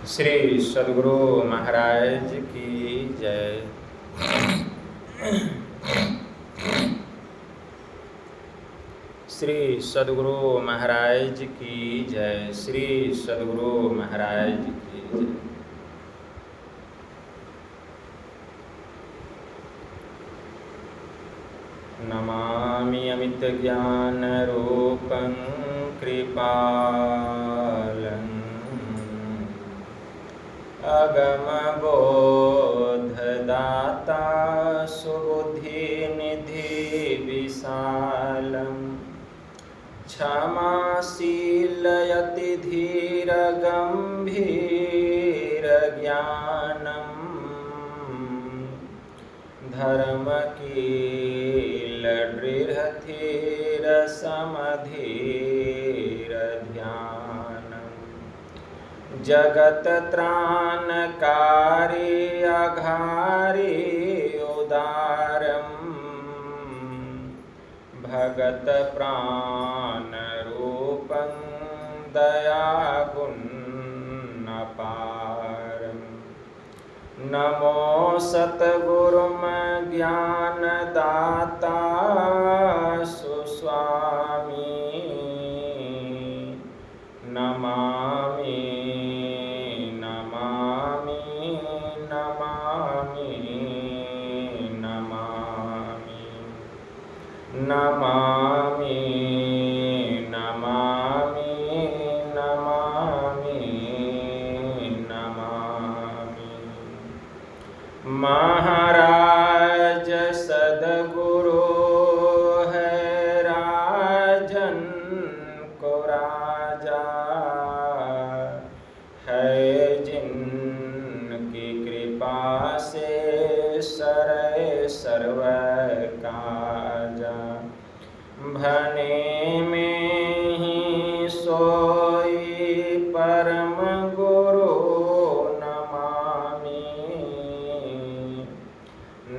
श्री सद्गुरु महाराज की जय। श्री सद्गुरु महाराज की जय। श्री सद्गुरु महाराज की जय। नमामि अमित ज्ञान रूपं कृपालं अगम बोधदाता सुबुद्धि निधि विशालं क्षमाशीलयति धीर गंभीर ज्ञानम् धर्मकील दृढ़धीर समधीर ध्यानम् जगत त्राणकारी अघारी उदारम् भगत प्राण रूपं दयागुणपारम् नमो सतगुरुम ज्ञानदाता सुस्वामी नमामि नमामि नमामि नमामि नमामि नमामि नमामि नमामि। महाराज सद्गुरु है राजन को राजा है जिनकी कृपा से सरे सर्व काजा भने में ही सोई परम गुरु नमामि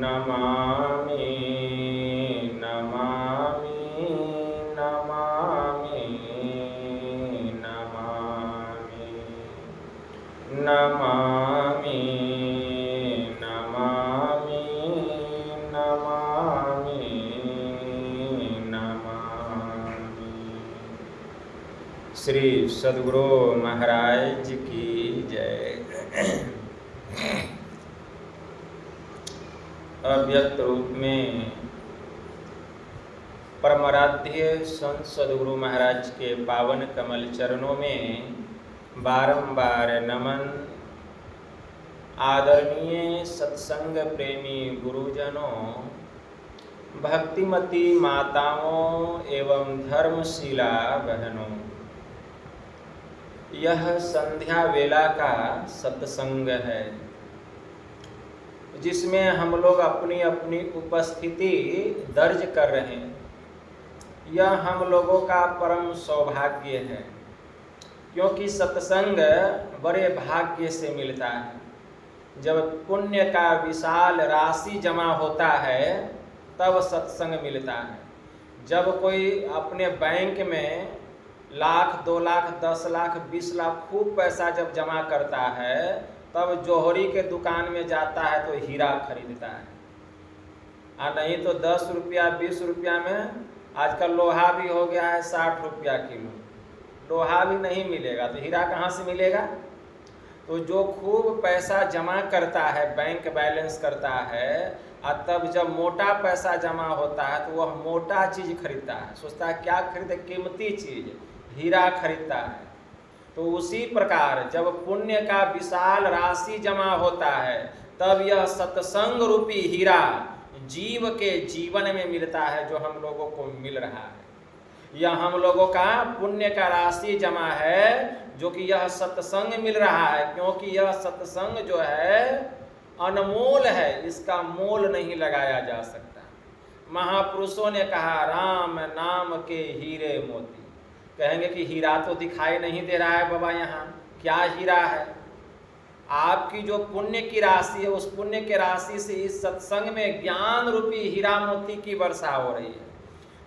नमामि नमामि नमामि नमामि नमामि नमामि नमामि नमामि। श्री सद्गुरु महाराज की जय। अव्यक्त रूप में परमाराध्य संत सद्गुरु महाराज के पावन कमल चरणों में बारंबार नमन। आदरणीय सत्संग प्रेमी गुरुजनों, भक्तिमती माताओं एवं धर्मशीला बहनों, यह संध्या वेला का सत्संग है जिसमें हम लोग अपनी अपनी उपस्थिति दर्ज कर रहे हैं। यह हम लोगों का परम सौभाग्य है, क्योंकि सत्संग बड़े भाग्य से मिलता है। जब पुण्य का विशाल राशि जमा होता है तब सत्संग मिलता है। जब कोई अपने बैंक में लाख, 2 लाख, 10 लाख, 20 लाख खूब पैसा जब जमा करता है तब जौहरी के दुकान में जाता है तो हीरा खरीदता है, और नहीं तो 10 रुपया 20 रुपया में आजकल लोहा भी हो गया है 60 रुपया किलो। लोहा भी नहीं मिलेगा तो हीरा कहाँ से मिलेगा? तो जो खूब पैसा जमा करता है, बैंक बैलेंस करता है, और तब जब मोटा पैसा जमा होता है तो वह मोटा चीज़ खरीदता है। सोचता है क्या खरीदे? कीमती चीज़, हीरा खरीदता है। तो उसी प्रकार जब पुण्य का विशाल राशि जमा होता है तब यह सत्संग रूपी हीरा जीव के जीवन में मिलता है, जो हम लोगों को मिल रहा है। यह हम लोगों का पुण्य का राशि जमा है, जो कि यह सत्संग मिल रहा है, क्योंकि यह सत्संग जो है अनमोल है, इसका मोल नहीं लगाया जा सकता। महापुरुषों ने कहा राम नाम के हीरे मोती। कहेंगे कि हीरा तो दिखाई नहीं दे रहा है बाबा, यहाँ क्या हीरा है? आपकी जो पुण्य की राशि है, उस पुण्य के राशि से इस सत्संग में ज्ञान रूपी हीरा मोती की वर्षा हो रही है।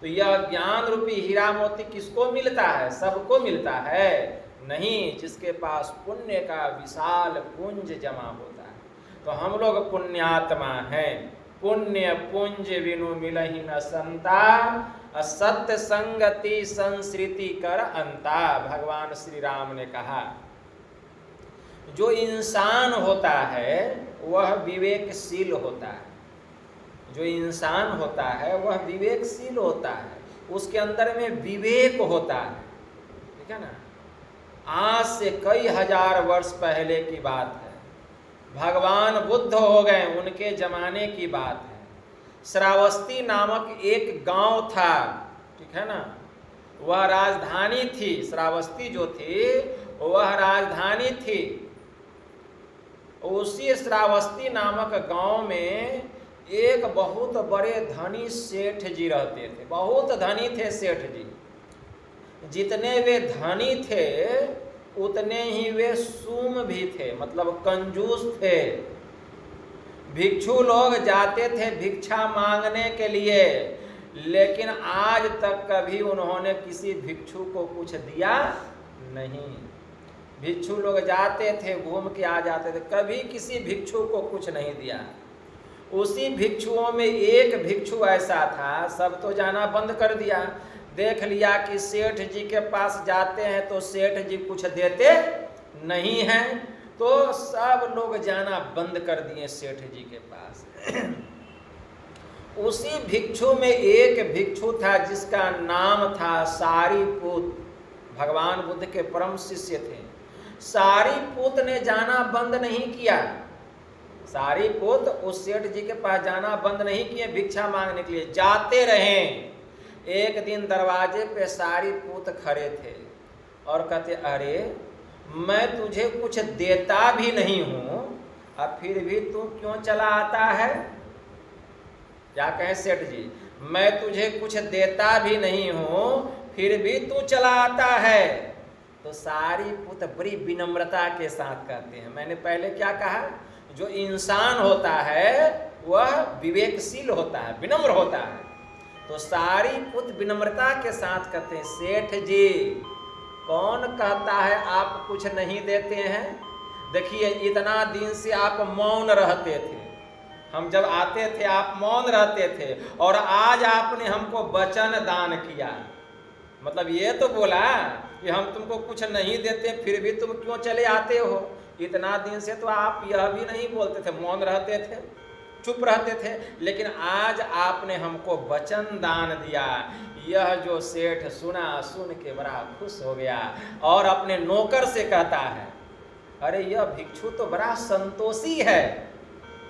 तो यह ज्ञान रूपी हीरा मोती किसको मिलता है? सबको मिलता है। नहीं जिसके पास पुण्य का विशाल पुंज जमा होता है। तो हम लोग पुण्यात्मा हैं। पुण्य पुंज बिनु मिलहि न संता, सत्य संगति संस्कृति कर अंता। भगवान श्री राम ने कहा जो इंसान होता है वह विवेकशील होता है। जो इंसान होता है वह विवेकशील होता है, उसके अंदर में विवेक होता है, ठीक है ना। आज से कई हजार वर्ष पहले की बात है, भगवान बुद्ध हो गए, उनके जमाने की बात है। श्रावस्ती नामक एक गांव था, ठीक है ना, वह राजधानी थी। श्रावस्ती जो थी वह राजधानी थी। उसी श्रावस्ती नामक गांव में एक बहुत बड़े धनी सेठ जी रहते थे। बहुत धनी थे सेठ जी। जितने वे धनी थे उतने ही वे सूम भी थे, मतलब कंजूस थे। भिक्षु लोग जाते थे भिक्षा मांगने के लिए, लेकिन आज तक कभी उन्होंने किसी भिक्षु को कुछ दिया नहीं। भिक्षु लोग जाते थे, घूम के आ जाते थे, कभी किसी भिक्षु को कुछ नहीं दिया। उसी भिक्षुओं में एक भिक्षु ऐसा था, सब तो जाना बंद कर दिया। देख लिया कि सेठ जी के पास जाते हैं तो सेठ जी कुछ देते नहीं हैं, तो सब लोग जाना बंद कर दिए सेठ जी के पास। उसी भिक्षु में एक भिक्षु था जिसका नाम था सारीपुत। भगवान बुद्ध के परम शिष्य थे। सारीपुत ने जाना बंद नहीं किया। सारीपुत उस सेठ जी के पास जाना बंद नहीं किए, भिक्षा मांगने के लिए जाते रहे। एक दिन दरवाजे पे सारीपुत खड़े थे और कहते, अरे मैं तुझे कुछ देता भी नहीं हूं, अब फिर भी तू क्यों चला आता है? क्या कहें सेठ जी, मैं तुझे कुछ देता भी नहीं हूं फिर भी तू चला आता है। तो सारीपुत बड़ी विनम्रता के साथ कहते हैं, मैंने पहले क्या कहा, जो इंसान होता है वह विवेकशील होता है, विनम्र होता है। तो सारीपुत विनम्रता के साथ कहते हैं, सेठ जी कौन कहता है आप कुछ नहीं देते हैं? देखिए इतना दिन से आप मौन रहते थे, हम जब आते थे आप मौन रहते थे, और आज आपने हमको वचन दान किया। मतलब ये तो बोला कि हम तुमको कुछ नहीं देते फिर भी तुम क्यों चले आते हो। इतना दिन से तो आप यह भी नहीं बोलते थे, मौन रहते थे, चुप रहते थे, लेकिन आज आपने हमको वचन दान दिया। यह जो सेठ सुना, सुन के बड़ा खुश हो गया और अपने नौकर से कहता है, अरे यह भिक्षु तो बड़ा संतोषी है,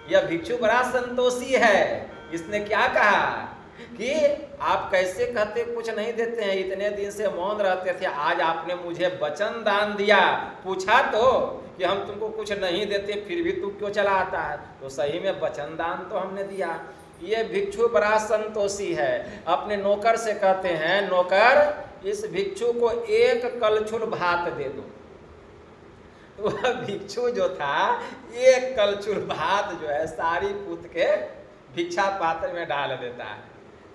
यह भिक्षु बड़ा संतोषी है। इसने क्या कहा कि आप कैसे कहते कुछ नहीं देते हैं, इतने दिन से मौन रहते थे, आज आपने मुझे वचन दान दिया। पूछा तो कि हम तुमको कुछ नहीं देते फिर भी तू क्यों चला आता है? तो सही में वचन दान तो हमने दिया। ये भिक्षु बड़ा संतोषी है। अपने नौकर से कहते हैं, नौकर इस भिक्षु को एक कलछुल भात दे दो। वह भिक्षु जो था एक कलछुल भात जो है सारीपुत के भिक्षा पात्र में डाल देता है।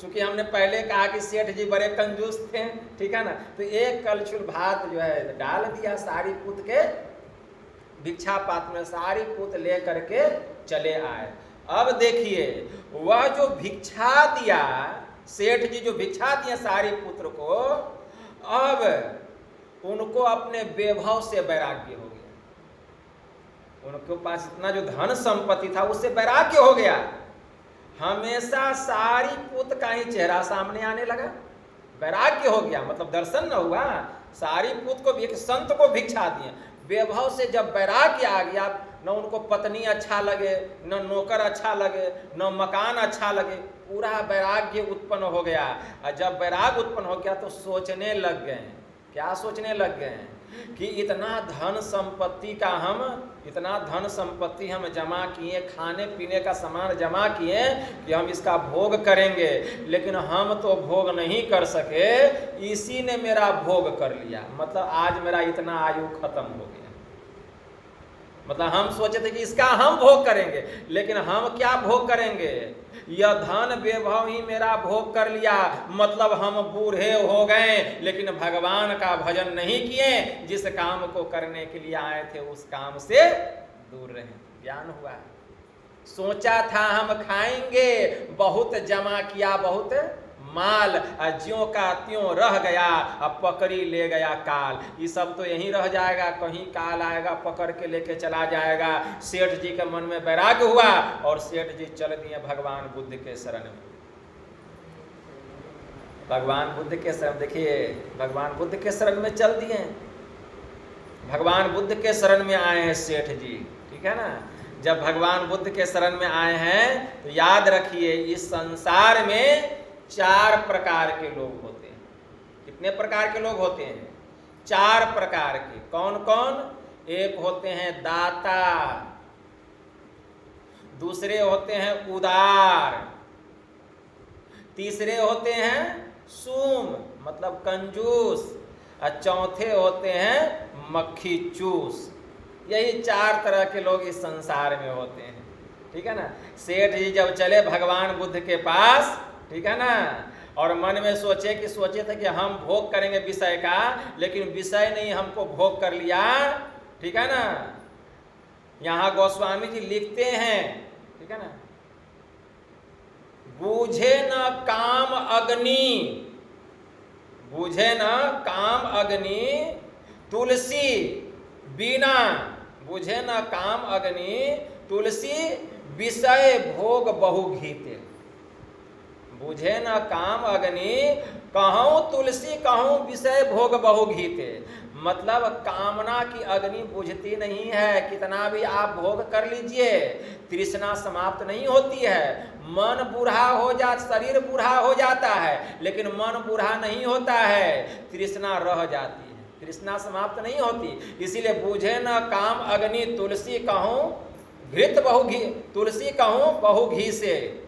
चूंकि हमने पहले कहा कि सेठ जी बड़े कंजूस थे, ठीक है ना, तो एक कलछुल भात जो है डाल दिया सारीपुत के भिक्षा पात्र में। सारीपुत ले करके चले आए। अब देखिए वह जो भिक्षा दिया, सेठ जी जो भिक्षा दिया सारीपुत्र को, अब उनको अपने वैभव से वैराग्य हो गया। उनके पास इतना जो धन संपत्ति था उससे वैराग्य हो गया। हमेशा सारीपुत का ही चेहरा सामने आने लगा, वैराग्य हो गया, मतलब दर्शन न हुआ। सारीपुत को भी एक संत को भिक्षा दिए, वैभव से जब वैराग्य आ गया, न उनको पत्नी अच्छा लगे, न नौकर अच्छा लगे, न मकान अच्छा लगे, पूरा वैराग्य उत्पन्न हो गया। और जब वैराग्य उत्पन्न हो गया तो सोचने लग गए। क्या सोचने लग गए कि इतना धन संपत्ति हम जमा किए, खाने पीने का सामान जमा किए कि हम इसका भोग करेंगे, लेकिन हम तो भोग नहीं कर सके, इसी ने मेरा भोग कर लिया। मतलब आज मेरा इतना आयु खत्म हो गया। मतलब हम सोचे थे कि इसका हम भोग करेंगे, लेकिन हम क्या भोग करेंगे? यह धन वैभव ही मेरा भोग कर लिया, मतलब हम बूढ़े हो गए, लेकिन भगवान का भजन नहीं किए। जिस काम को करने के लिए आए थे उस काम से दूर रहे। ज्ञान हुआ, सोचा था हम खाएंगे, बहुत जमा किया बहुत माल, ज्यों का त्यों रह गया, अब पकड़ी ले गया काल। ये सब तो यहीं रह जाएगा, कहीं काल आएगा पकड़ के लेके चला जाएगा। सेठ जी के मन में वैराग्य हुआ और सेठ जी चल दिए भगवान बुद्ध के शरण में। भगवान बुद्ध के शरण, देखिए भगवान बुद्ध के शरण में चल दिए, भगवान बुद्ध के शरण में आए हैं सेठ जी, ठीक है ना। जब भगवान बुद्ध के शरण में आए हैं तो याद रखिए, इस संसार में 4 प्रकार के लोग होते हैं। कितने प्रकार के लोग होते हैं? 4 प्रकार के। कौन कौन? एक होते हैं दाता, दूसरे होते हैं उदार, तीसरे होते हैं सूम मतलब कंजूस, और चौथे होते हैं मक्खी चूस। यही 4 तरह के लोग इस संसार में होते हैं, ठीक है ना। सेठ जी जब चले भगवान बुद्ध के पास, ठीक है ना, और मन में सोचे थे कि हम भोग करेंगे विषय का, लेकिन विषय नहीं हमको भोग कर लिया, ठीक है ना। यहाँ गोस्वामी जी लिखते हैं, ठीक है ना, बूझे न काम अग्नि, बूझे न काम अग्नि तुलसी बिना, बुझे न काम अग्नि तुलसी विषय भोग बहु घीते। बुझे न काम अग्नि कहूँ तुलसी कहूँ विषय भोग बहु घीते। मतलब कामना की अग्नि बुझती नहीं है, कितना भी आप भोग कर लीजिए तृष्णा समाप्त नहीं होती है। मन बूढ़ा हो जा, शरीर बूढ़ा हो जाता है, लेकिन मन बूढ़ा नहीं होता है, तृष्णा रह जाती है, तृष्णा समाप्त नहीं होती। इसीलिए बूझे न काम अग्नि तुलसी कहूँ घृत बहु घी, तुलसी कहूँ बहु घी से।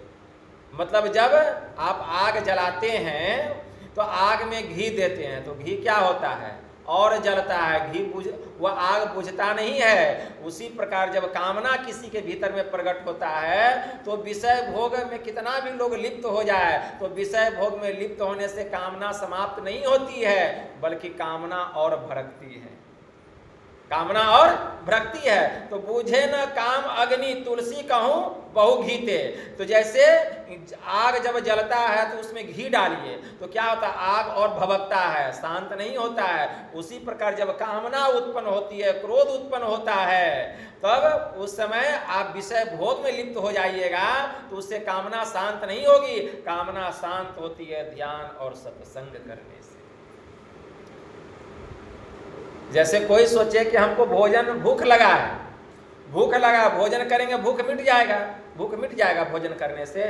मतलब जब आप आग जलाते हैं तो आग में घी देते हैं तो घी क्या होता है? और जलता है, घी बुझ, वह आग बुझता नहीं है। उसी प्रकार जब कामना किसी के भीतर में प्रकट होता है तो विषय भोग में कितना भी लोग लिप्त हो जाए तो विषय भोग में लिप्त होने से कामना समाप्त नहीं होती है, बल्कि कामना और भड़कती है, कामना और भ्रक्ति है। तो बूझे न काम अग्नि तुलसी कहूँ बहु घीते। तो जैसे आग जब जलता है तो उसमें घी डालिए तो क्या होता है? आग और भभकता है, शांत नहीं होता है। उसी प्रकार जब कामना उत्पन्न होती है, क्रोध उत्पन्न होता है, तब उस समय आप विषय भोग में लिप्त हो जाइएगा तो उससे कामना शांत नहीं होगी। कामना शांत होती है ध्यान और सत्संग करने से। जैसे कोई सोचे कि हमको भोजन भूख लगा है, भूख लगा, भोजन करेंगे भूख मिट जाएगा, भूख मिट जाएगा भोजन करने से।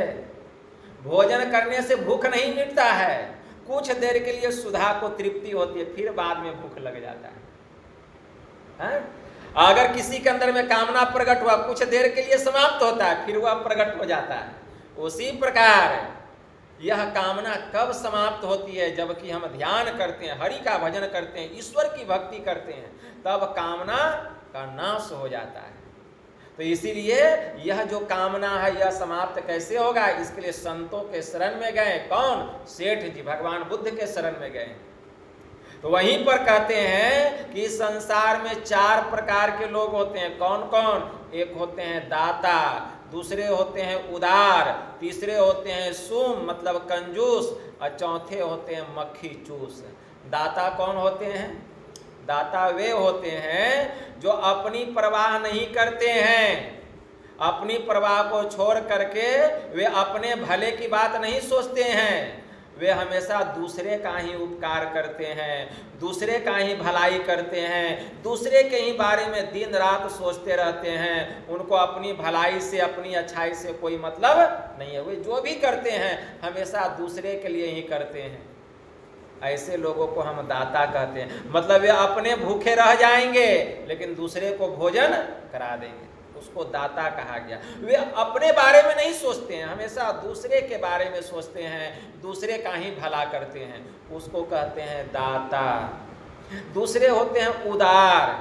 भोजन करने से भूख नहीं मिटता है, कुछ देर के लिए सुधा को तृप्ति होती है, फिर बाद में भूख लग जाता है। अगर किसी के अंदर में कामना प्रकट हुआ, कुछ देर के लिए समाप्त होता है, फिर वह प्रकट हो जाता है। उसी प्रकार यह कामना कब समाप्त होती है? जबकि हम ध्यान करते हैं, हरि का भजन करते हैं, ईश्वर की भक्ति करते हैं, तब कामना का नाश हो जाता है। तो इसीलिए यह जो कामना है यह समाप्त कैसे होगा? इसके लिए संतों के शरण में गए। कौन? सेठ जी भगवान बुद्ध के शरण में गए। तो वहीं पर कहते हैं कि संसार में 4 प्रकार के लोग होते हैं। कौन कौन? एक होते हैं दाता, दूसरे होते हैं उदार, तीसरे होते हैं सूम मतलब कंजूस, और चौथे होते हैं मक्खी चूस। दाता कौन होते हैं? दाता वे होते हैं जो अपनी परवाह नहीं करते हैं, अपनी परवाह को छोड़ करके वे अपने भले की बात नहीं सोचते हैं, वे हमेशा दूसरे का ही उपकार करते हैं, दूसरे का ही भलाई करते हैं, दूसरे के ही बारे में दिन रात सोचते रहते हैं। उनको अपनी भलाई से, अपनी अच्छाई से कोई मतलब नहीं है। वे जो भी करते हैं हमेशा दूसरे के लिए ही करते हैं। ऐसे लोगों को हम दाता कहते हैं। मतलब वे अपने भूखे रह जाएंगे लेकिन दूसरे को भोजन करा देंगे, उसको दाता कहा गया। वे अपने बारे में नहीं सोचते हैं, हमेशा दूसरे के बारे में सोचते हैं, दूसरे का ही भला करते हैं, उसको कहते हैं दाता। दूसरे होते हैं उदार।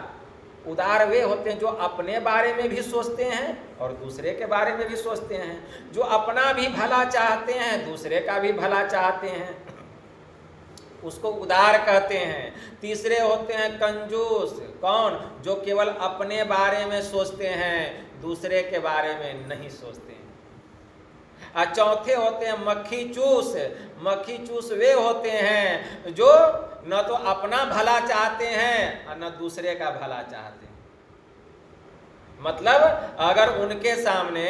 उदार वे होते हैं जो अपने बारे में भी सोचते हैं और दूसरे के बारे में भी सोचते हैं, जो अपना भी भला चाहते हैं, दूसरे का भी भला चाहते हैं, उसको उदार कहते हैं। तीसरे होते हैं कंजूस, कौन? जो केवल अपने बारे में सोचते हैं, दूसरे के बारे में नहीं सोचते हैं। और चौथे होते हैं मक्खी चूस। मक्खी चूस वे होते हैं जो न तो अपना भला चाहते हैं और न दूसरे का भला चाहते हैं। मतलब अगर उनके सामने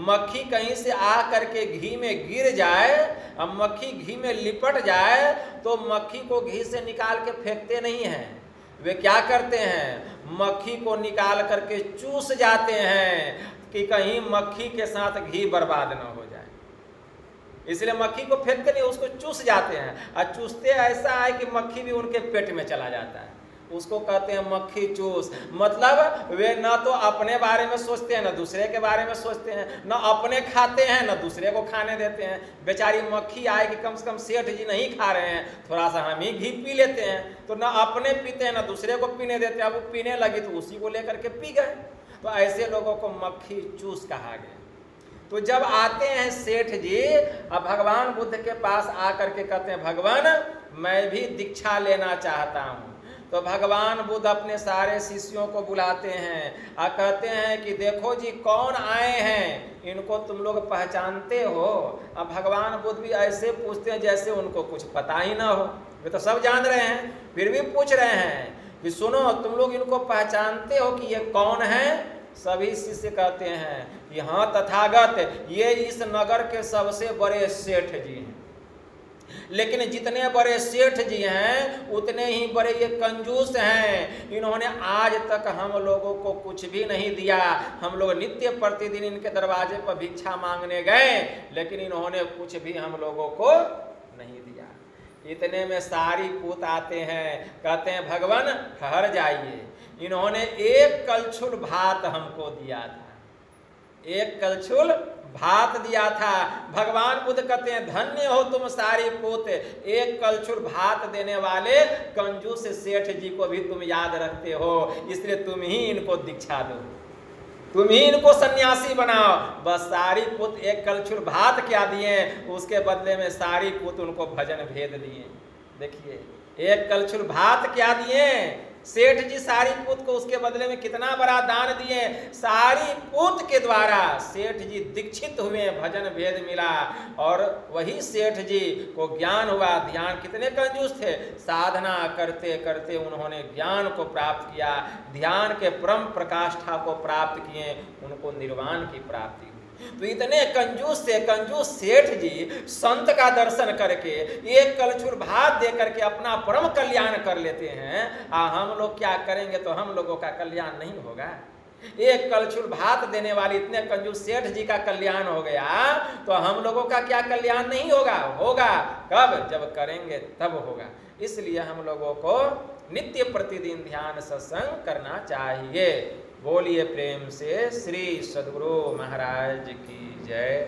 मक्खी कहीं से आ करके घी में गिर जाए और मक्खी घी में लिपट जाए तो मक्खी को घी से निकाल के फेंकते नहीं हैं, वे क्या करते हैं? मक्खी को निकाल करके चूस जाते हैं कि कहीं मक्खी के साथ घी बर्बाद न हो जाए, इसलिए मक्खी को फेंकते नहीं, उसको चूस जाते हैं। और चूसते ऐसा है कि मक्खी भी उनके पेट में चला जाता है, उसको कहते हैं मक्खी चूस। मतलब वे न तो अपने बारे में सोचते हैं, न दूसरे के बारे में सोचते हैं, न अपने खाते हैं न दूसरे को खाने देते हैं। बेचारी मक्खी आए कि कम से कम सेठ जी नहीं खा रहे हैं, थोड़ा सा हम ही घी पी लेते हैं, तो न अपने पीते हैं न दूसरे को पीने देते हैं। अब वो पीने लगी तो उसी को लेकर के पी गए, तो ऐसे लोगों को मक्खी चूस कहा गया। तो जब आते हैं सेठ जी अब भगवान बुद्ध के पास आकर के कहते हैं भगवान मैं भी दीक्षा लेना चाहता हूँ। तो भगवान बुद्ध अपने सारे शिष्यों को बुलाते हैं और कहते हैं कि देखो जी कौन आए हैं, इनको तुम लोग पहचानते हो? अब भगवान बुद्ध भी ऐसे पूछते हैं जैसे उनको कुछ पता ही ना हो, वे तो सब जान रहे हैं, फिर भी पूछ रहे हैं कि सुनो तुम लोग इनको पहचानते हो कि ये कौन है? सभी शिष्य कहते हैं कि हाँ तथागत, ये इस नगर के सबसे बड़े सेठ जी हैं। लेकिन जितने बड़े सेठ जी हैं उतने ही बड़े ये कंजूस हैं। इन्होंने आज तक हम लोगों को कुछ भी नहीं दिया। हम लोग नित्य प्रतिदिन इनके दरवाजे पर भिक्षा मांगने गए, लेकिन इन्होंने कुछ भी हम लोगों को नहीं दिया। इतने में सारी पूत आते हैं, कहते हैं भगवान ठहर जाइए, इन्होंने एक कलछुल भात हमको दिया था, एक कलछुल भात दिया था। भगवान बुद्ध कहते हैं धन्य हो तुम सारी पूत, एक कलछुल भात देने वाले कंजूस सेठ जी को भी तुम याद रखते हो, इसलिए तुम ही इनको दीक्षा दो, तुम ही इनको सन्यासी बनाओ। बस सारी पुत एक कलछुल भात क्या दिए, उसके बदले में सारी पुत उनको भजन भेद दिए। देखिए एक कलछुल भात क्या दिए सेठ जी सारी पूत को, उसके बदले में कितना बड़ा दान दिए। सारी पूत के द्वारा सेठ जी दीक्षित हुए, भजन भेद मिला और वही सेठ जी को ज्ञान हुआ। ध्यान कितने कंजूस थे, साधना करते करते उन्होंने ज्ञान को प्राप्त किया, ध्यान के परम प्रकाष्ठा को प्राप्त किए, उनको निर्वाण की प्राप्ति। तो इतने कंजूस से कंजूस सेठ जी संत का दर्शन करके एक कलछुल भात दे करके अपना परम कल्याण कर लेते हैं। हम लोग क्या करेंगे तो हम लोगों का कल्याण नहीं होगा। एक कलछुल भात देने वाले इतने कंजूस सेठ जी का कल्याण हो गया, तो हम लोगों का क्या कल्याण नहीं होगा? होगा कब? जब करेंगे तब होगा। इसलिए हम लोगों को नित्य प्रतिदिन ध्यान सत्संग करना चाहिए। बोलिए प्रेम से श्री सद्गुरु महाराज की जय।